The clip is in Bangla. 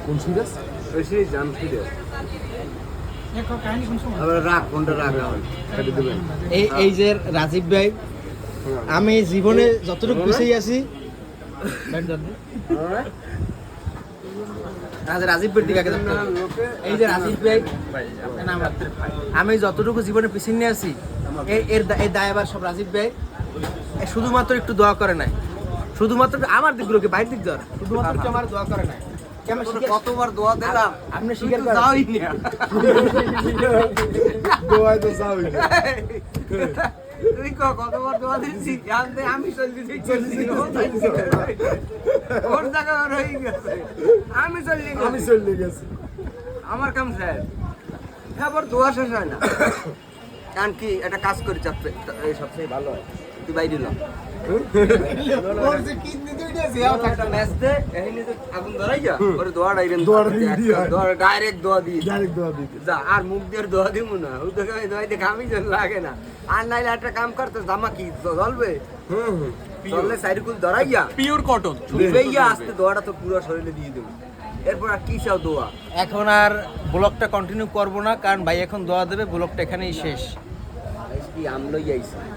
কোন সিরিয়াস? ওই সিরিজ জান সিরিয়াস আবার রাগ কোনটা রাগ কেটে দেবেন। এই যে রাজীব ভাই, আমি জীবনে যতটুকু পিছিয়ে আছি রাজীব ভাই দিকে এই যে রাজীব ভাই, আমি যতটুকু জীবনে পিছিয়ে নিয়ে আছি এই দায়বার সব রাজীব ভাই। শুধুমাত্র একটু দোয়া করে নাই, শুধুমাত্র আমার দিকগুলোকে বাইরের দিক দেওয়ার, শুধুমাত্র একটু আমার দোয়া করে নাই। কতবার দোয়া দিলাম আপনি স্বীকার করেন যাওই না দোয়াই তো যাওই না। তুই কতবার দোয়া দিচ্ছি জানতে আমি চলছি ওর জায়গা রয়ে গেছে আমি চলে গেছি। আমার কাম শেষ আবার দোয়া শেষ হয় না। কারণ কি একটা কাজ করি চাপে এই সবচেয়ে ভালো হয় তুই বাইরে দিলাম একটা ম্যাচ দে এই নিয়ে আগুন ধরাইয়া ওরে দোয়া ডাইরেক্ট দোয়া দিই যা আর মুখ দিয়ে দোয়া দিব না ও তো দোয়া দিয়ে ঘামি লাগে না। আর নাইলে একটা কাম করতে জামা কি জ্বলবে চললে সাইডকুল ধরাইয়া পিওর কটন ধুইয়া আসতে দোয়াটা তো পুরো শরীরে দিয়ে দেবো। এরপর আর কি চাও দোয়া? এখন আর ব্লগটা কন্টিনিউ করব না, কারণ ভাই এখন দোয়া দেবে, ব্লগটা এখানেই শেষ। কি আমলই আইছে